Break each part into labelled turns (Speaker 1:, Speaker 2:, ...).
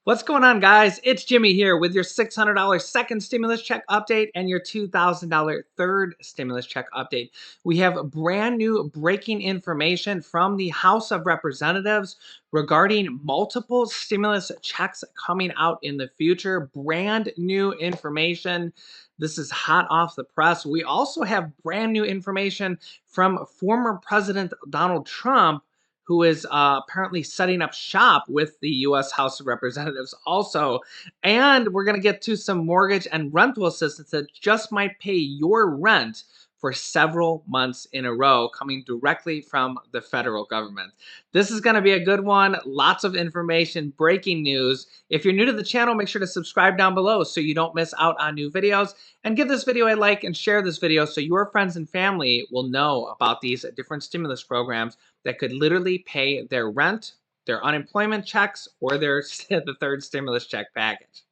Speaker 1: What's going on, guys? It's Jimmy here with your $600 second stimulus check update and your $2,000 third stimulus check update. We have brand new breaking information from the House of Representatives regarding multiple stimulus checks coming out in the future. Brand new information. This is hot off the press. We also have brand new information from former President Donald Trump, who is apparently setting up shop with the U.S. House of Representatives also. And we're going to get to some mortgage and rental assistance that just might pay your rent for several months in a row, coming directly from the federal government. This is going to be a good one. Lots of information, breaking news. If you're new to the channel, make sure to subscribe down below so you don't miss out on new videos. And give this video a like and share this video so your friends and family will know about these different stimulus programs that could literally pay their rent, their unemployment checks, or the third stimulus check package.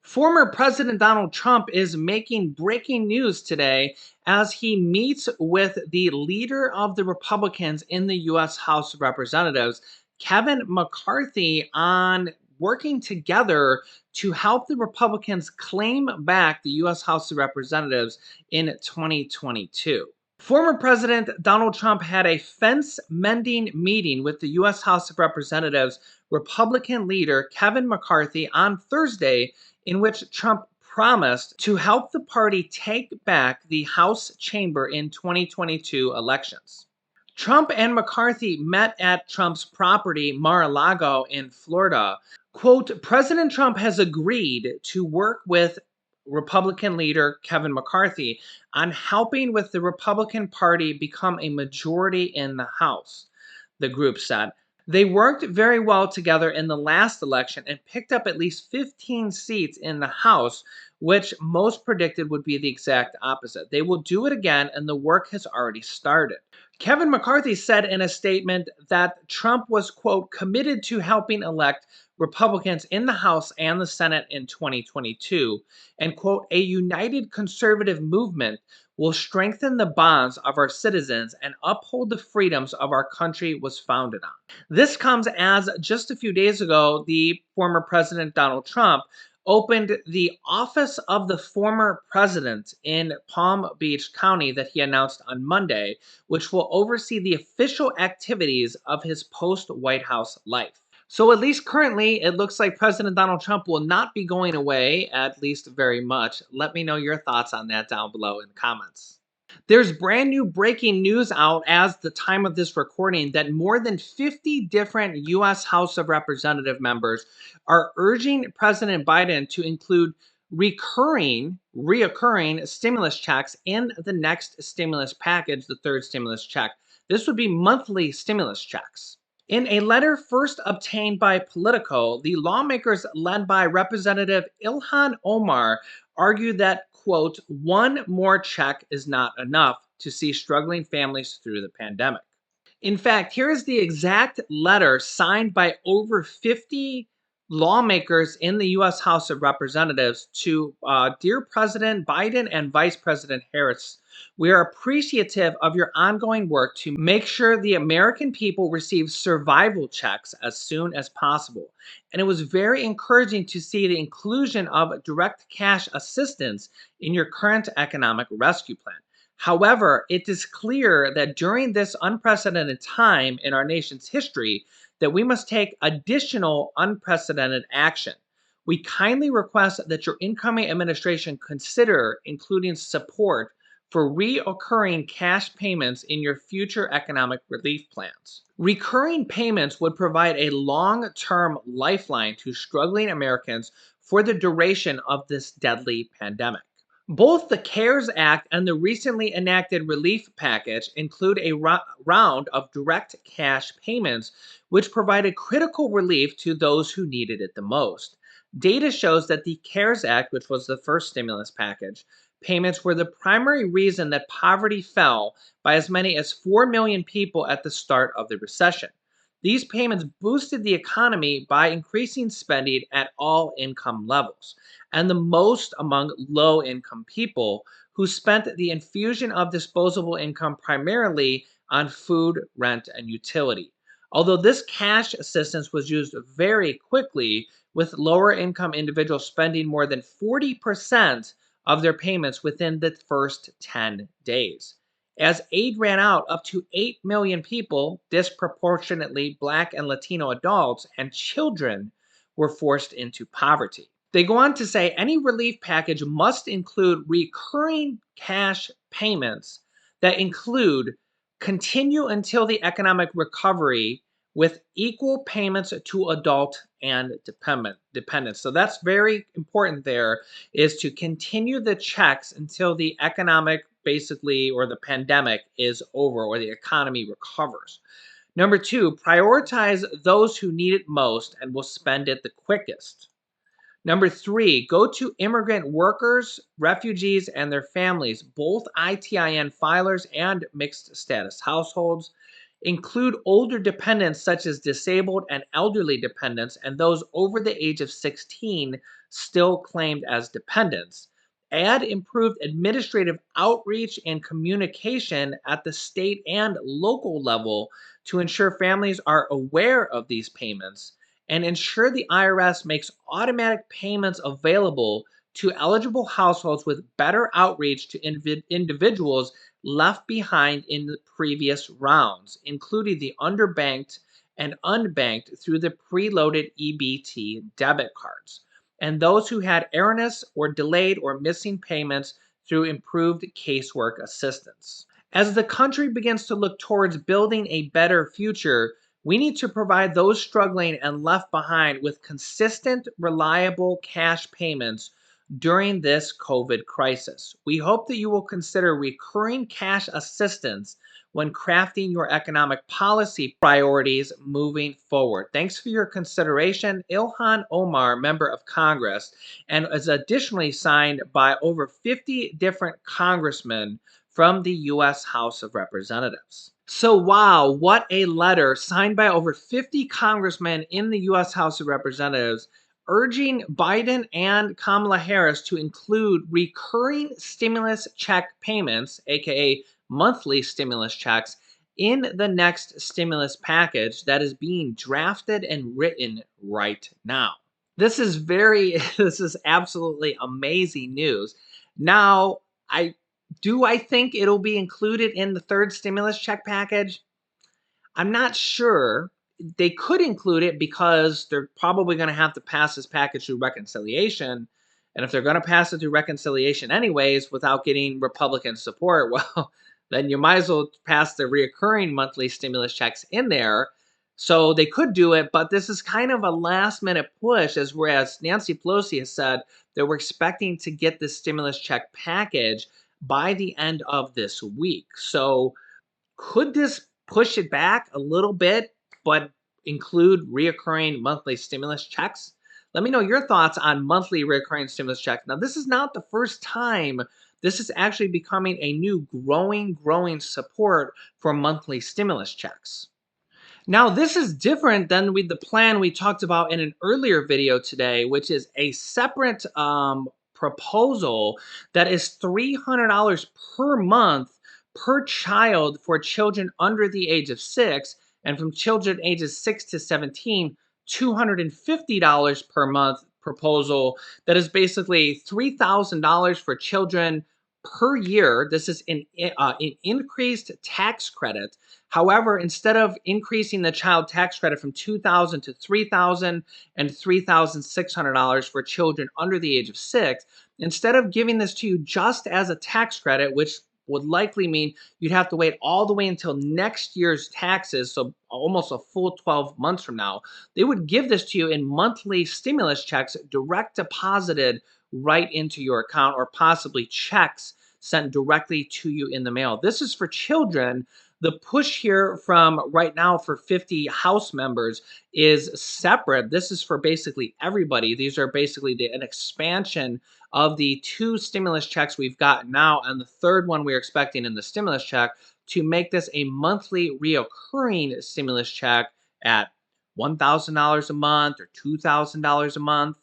Speaker 1: Former President Donald Trump is making breaking news today as he meets with the leader of the Republicans in the U.S. House of Representatives, Kevin McCarthy, on working together to help the Republicans claim back the U.S. House of Representatives in 2022. Former President Donald Trump had a fence-mending meeting with the U.S. House of Representatives Republican leader Kevin McCarthy on Thursday, in which Trump promised to help the party take back the House chamber in 2022 elections. Trump and McCarthy met at Trump's property, Mar-a-Lago in Florida. Quote, President Trump has agreed to work with Republican leader Kevin McCarthy on helping with the Republican Party become a majority in the House, the group said. They worked very well together in the last election and picked up at least 15 seats in the House, which most predicted would be the exact opposite. They will do it again, and the work has already started. Kevin McCarthy said in a statement that Trump was, quote, committed to helping elect Republicans in the House and the Senate in 2022, and, quote, a united conservative movement will strengthen the bonds of our citizens and uphold the freedoms of our country was founded on. This comes as just a few days ago, the former President Donald Trump opened the office of the former president in Palm Beach County that he announced on Monday, which will oversee the official activities of his post-White House life. So at least currently, it looks like President Donald Trump will not be going away, at least very much. Let me know your thoughts on that down below in the comments. There's brand new breaking news out as the time of this recording that more than 50 different U.S. House of Representative members are urging President Biden to include reoccurring stimulus checks in the next stimulus package, the third stimulus check. This would be monthly stimulus checks. In a letter first obtained by Politico, the lawmakers led by Representative Ilhan Omar argued that, quote, one more check is not enough to see struggling families through the pandemic. In fact, here is the exact letter signed by over 50 lawmakers in the U.S. House of Representatives to Dear President Biden and Vice President Harris. We are appreciative of your ongoing work to make sure the American people receive survival checks as soon as possible. And it was very encouraging to see the inclusion of direct cash assistance in your current economic rescue plan. However, it is clear that during this unprecedented time in our nation's history, that we must take additional unprecedented action. We kindly request that your incoming administration consider including support for reoccurring cash payments in your future economic relief plans. Recurring payments would provide a long-term lifeline to struggling Americans for the duration of this deadly pandemic. Both the CARES Act and the recently enacted relief package include a round of direct cash payments, which provided critical relief to those who needed it the most. Data shows that the CARES Act, which was the first stimulus package, payments were the primary reason that poverty fell by as many as 4 million people at the start of the recession. These payments boosted the economy by increasing spending at all income levels, and the most among low-income people who spent the infusion of disposable income primarily on food, rent, and utility. Although this cash assistance was used very quickly, with lower income individuals spending more than 40% of their payments within the first 10 days. As aid ran out, up to 8 million people, disproportionately Black and Latino adults and children, were forced into poverty. They go on to say any relief package must include recurring cash payments that include continue until the economic recovery with equal payments to adult and dependents. So that's very important there, is to continue the checks until the economic basically or the pandemic is over or the economy recovers. Number two, prioritize those who need it most and will spend it the quickest. Number three, go to immigrant workers, refugees, and their families, both ITIN filers and mixed status households. Include older dependents such as disabled and elderly dependents and those over the age of 16 still claimed as dependents. Add improved administrative outreach and communication at the state and local level to ensure families are aware of these payments, and ensure the IRS makes automatic payments available to eligible households with better outreach to individuals left behind in the previous rounds, including the underbanked and unbanked through the preloaded EBT debit cards, and those who had erroneous or delayed or missing payments through improved casework assistance. As the country begins to look towards building a better future, we need to provide those struggling and left behind with consistent, reliable cash payments during this COVID crisis. We hope that you will consider recurring cash assistance when crafting your economic policy priorities moving forward. Thanks for your consideration, Ilhan Omar, member of Congress, and is additionally signed by over 50 different congressmen from the U.S. House of Representatives. So, wow, what a letter signed by over 50 congressmen in the U.S. House of Representatives urging Biden and Kamala Harris to include recurring stimulus check payments, aka monthly stimulus checks, in the next stimulus package that is being drafted and written right now. This is this is absolutely amazing news. Now, I think it'll be included in the third stimulus check package? I'm not sure. They could include it because they're probably going to have to pass this package through reconciliation. And if they're going to pass it through reconciliation anyways without getting Republican support, well, then you might as well pass the reoccurring monthly stimulus checks in there. So they could do it, but this is kind of a last minute push, as whereas Nancy Pelosi has said that we're expecting to get this stimulus check package by the end of this week. So could this push it back a little bit, but include reoccurring monthly stimulus checks? Let me know your thoughts on monthly reoccurring stimulus checks. Now, this is not the first time. This is actually becoming a new growing support for monthly stimulus checks. Now, this is different than the plan we talked about in an earlier video today, which is a separate proposal that is $300 per month per child for children under the age of 6, and from children ages 6 to 17, $250 per month proposal that is basically $3,000 for children per year. This is an increased tax credit. However, instead of increasing the child tax credit from $2,000 to $3,000 and $3,600 for children under the age of 6, instead of giving this to you just as a tax credit, which would likely mean you'd have to wait all the way until next year's taxes, so almost a full 12 months from now, they would give this to you in monthly stimulus checks direct deposited right into your account, or possibly checks sent directly to you in the mail. This is for children. The push here from right now for 50 House members is separate. This is for basically everybody. These are basically an expansion of the 2 stimulus checks we've got now, and the third one we're expecting in the stimulus check, to make this a monthly reoccurring stimulus check at $1,000 a month or $2,000 a month.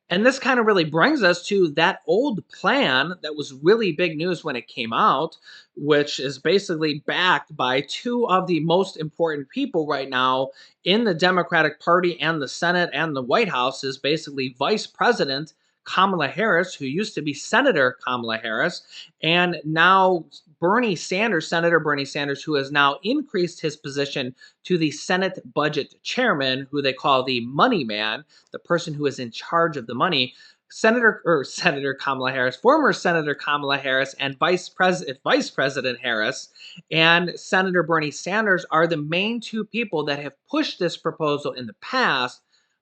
Speaker 1: And this kind of really brings us to that old plan that was really big news when it came out, which is basically backed by two of the most important people right now in the Democratic Party and the Senate and the White House, is basically Vice President Kamala Harris, who used to be Senator Kamala Harris, and now Senator Bernie Sanders, who has now increased his position to the Senate Budget Chairman, who they call the Money Man, the person who is in charge of the money. Senator Kamala Harris, former Senator Kamala Harris, and Vice President Harris, and Senator Bernie Sanders are the main two people that have pushed this proposal in the past.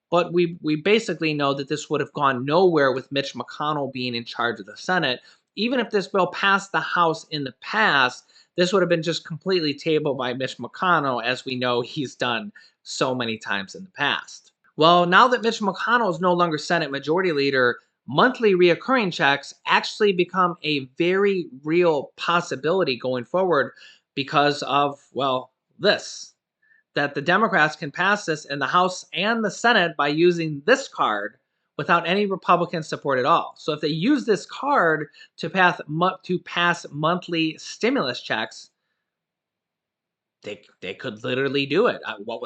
Speaker 1: But we basically know that this would have gone nowhere with Mitch McConnell being in charge of the Senate. Even if this bill passed the House in the past, this would have been just completely tabled by Mitch McConnell, as we know he's done so many times in the past. Well, now that Mitch McConnell is no longer Senate Majority Leader, monthly reoccurring checks actually become a very real possibility going forward because of, well, this, that the Democrats can pass this in the House and the Senate by using this card without any Republican support at all. So if they use this card to pass monthly stimulus checks, they could literally do it. What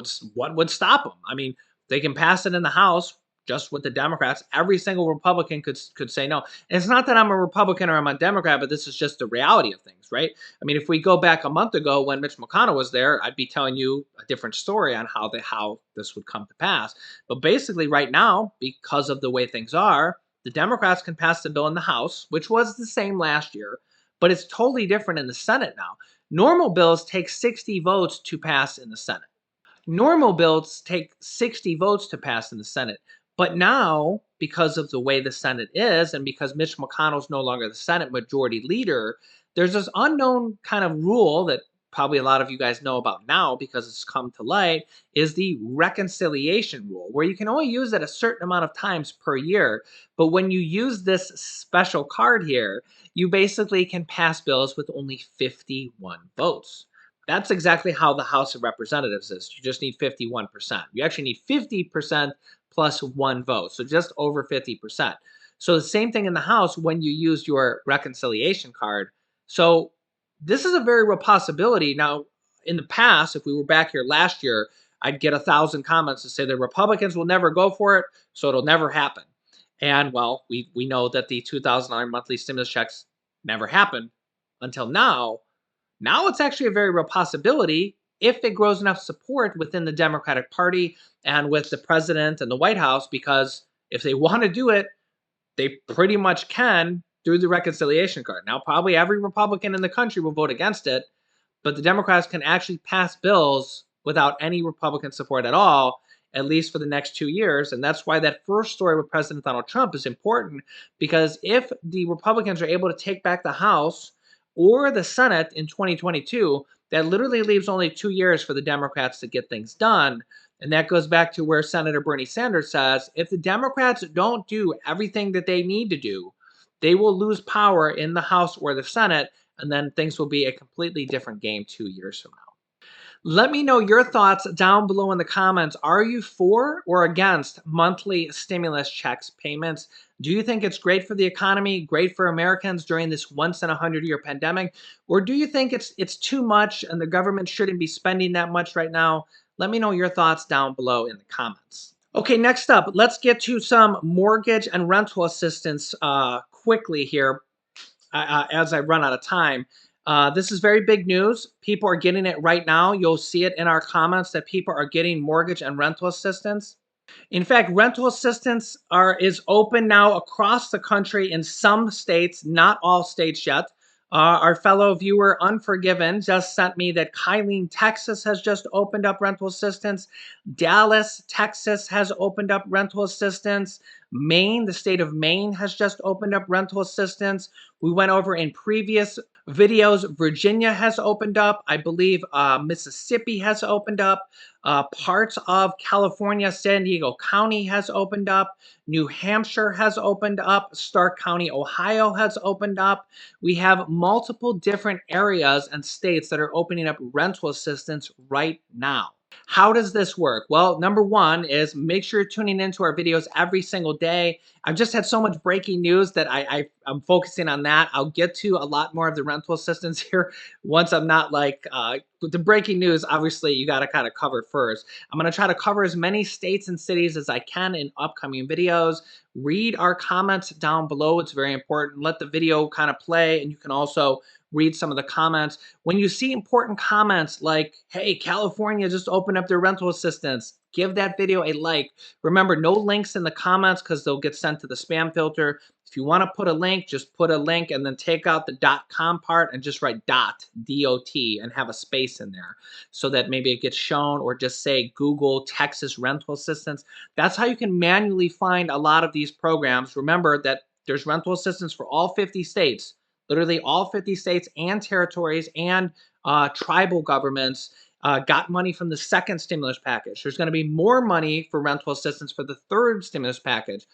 Speaker 1: would stop them? I mean, they can pass it in the House just with the Democrats. Every single Republican could say no. And it's not that I'm a Republican or I'm a Democrat, but this is just the reality of things, right? I mean, if we go back a month ago when Mitch McConnell was there, I'd be telling you a different story on how this would come to pass. But basically, right now, because of the way things are, the Democrats can pass the bill in the House, which was the same last year, but it's totally different in the Senate now. Normal bills take 60 votes to pass in the Senate. Normal bills take 60 votes to pass in the Senate. But now, because of the way the Senate is, and because Mitch McConnell's no longer the Senate Majority Leader, there's this unknown kind of rule that probably a lot of you guys know about now because it's come to light, is the reconciliation rule, where you can only use it a certain amount of times per year. But when you use this special card here, you basically can pass bills with only 51 votes. That's exactly how the House of Representatives is. You just need 51%. You actually need 50% plus one vote, so just over 50%. So the same thing in the House when you use your reconciliation card. So this is a very real possibility. Now, in the past, if we were back here last year, I'd get 1,000 comments to say the Republicans will never go for it, so it'll never happen. And well, we know that the $2,000 monthly stimulus checks never happened until now. Now it's actually a very real possibility if it grows enough support within the Democratic Party and with the president and the White House, because if they want to do it, they pretty much can through the reconciliation card. Now, probably every Republican in the country will vote against it, but the Democrats can actually pass bills without any Republican support at all, at least for the next 2 years. And that's why that first story with President Donald Trump is important, because if the Republicans are able to take back the House or the Senate in 2022, that literally leaves only 2 years for the Democrats to get things done. And that goes back to where Senator Bernie Sanders says if the Democrats don't do everything that they need to do, they will lose power in the House or the Senate, and then things will be a completely different game 2 years from now. Let me know your thoughts down below in the comments. Are you for or against monthly stimulus checks payments? Do you think it's great for the economy, great for Americans during this once in a 100-year pandemic? Or do you think it's too much and the government shouldn't be spending that much right now? Let me know your thoughts down below in the comments. Okay, next up, let's get to some mortgage and rental assistance quickly here as I run out of time. This is very big news. People are getting it right now. You'll see it in our comments that people are getting mortgage and rental assistance. In fact, rental assistance is open now across the country in some states, not all states yet. Our fellow viewer Unforgiven just sent me that Kylene, Texas has just opened up rental assistance. Dallas, Texas has opened up rental assistance. Maine, the state of Maine has just opened up rental assistance. We went over in previous videos. Virginia has opened up. I believe Mississippi has opened up. Parts of California, San Diego County has opened up. New Hampshire has opened up. Stark County, Ohio has opened up. We have multiple different areas and states that are opening up rental assistance right now. How does this work? Well, number one is make sure you're tuning into our videos every single day. I've just had so much breaking news that I'm focusing on that. I'll get to a lot more of the rental assistance here once I'm not like the breaking news. Obviously, you got to kind of cover first. I'm going to try to cover as many states and cities as I can in upcoming videos. Read our comments down below. It's very important. Let the video kind of play, and you can also read some of the comments. When you see important comments like, hey, California just opened up their rental assistance, give that video a like. Remember, no links in the comments because they'll get sent to the spam filter. If you want to put a link, just put a link and then take out the .com part and just write .dot and have a space in there so that maybe it gets shown, or just say Google Texas rental assistance. That's how you can manually find a lot of these programs. Remember that there's rental assistance for all 50 states. Literally all 50 states and territories and tribal governments got money from the second stimulus package. There's going to be more money for rental assistance for the third stimulus package.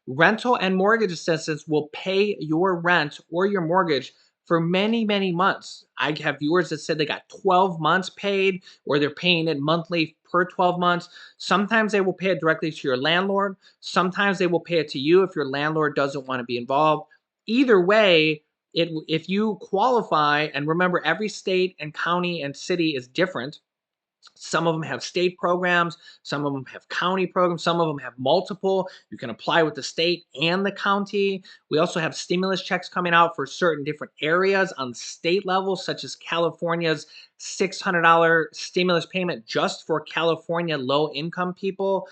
Speaker 1: Rental and mortgage assistance will pay your rent or your mortgage for many, many months. I have viewers that said they got 12 months paid, or they're paying it monthly per 12 months. Sometimes they will pay it directly to your landlord. Sometimes they will pay it to you if your landlord doesn't want to be involved. Either way, if you qualify, and remember, every state and county and city is different. Some of them have state programs, some of them have county programs, some of them have multiple. You can apply with the state and the county. We also have stimulus checks coming out for certain different areas on the state level, such as California's $600 stimulus payment just for California low income people.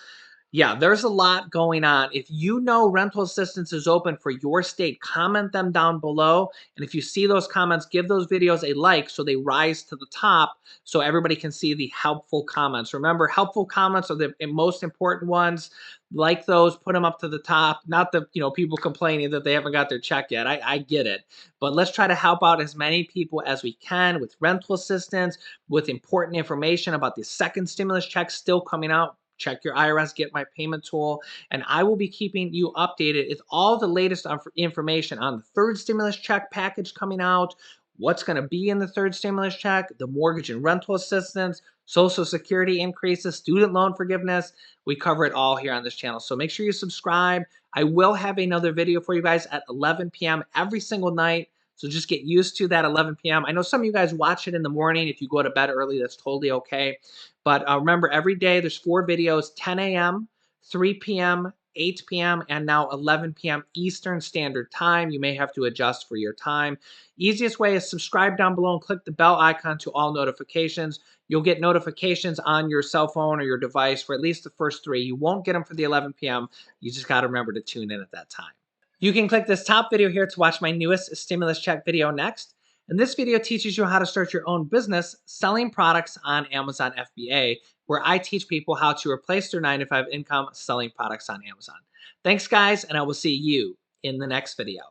Speaker 1: Yeah, there's a lot going on. If you know rental assistance is open for your state, comment them down below. And if you see those comments, give those videos a like so they rise to the top so everybody can see the helpful comments. Remember, helpful comments are the most important ones. Like those, put them up to the top. Not the people complaining that they haven't got their check yet. I get it. But let's try to help out as many people as we can with rental assistance, with important information about the second stimulus check still coming out. Check your IRS, get my payment tool, and I will be keeping you updated with all the latest information on the third stimulus check package coming out, what's going to be in the third stimulus check, the mortgage and rental assistance, Social Security increases, student loan forgiveness. We cover it all here on this channel. So make sure you subscribe. I will have another video for you guys at 11 p.m. every single night. So just get used to that 11 p.m. I know some of you guys watch it in the morning. If you go to bed early, that's totally okay. But remember, every day there's 4 videos: 10 a.m., 3 p.m., 8 p.m., and now 11 p.m. Eastern Standard Time. You may have to adjust for your time. Easiest way is subscribe down below and click the bell icon to all notifications. You'll get notifications on your cell phone or your device for at least the first 3. You won't get them for the 11 p.m. You just got to remember to tune in at that time. You can click this top video here to watch my newest stimulus check video next. And this video teaches you how to start your own business selling products on Amazon FBA, where I teach people how to replace their 9-to-5 income selling products on Amazon. Thanks, guys, and I will see you in the next video.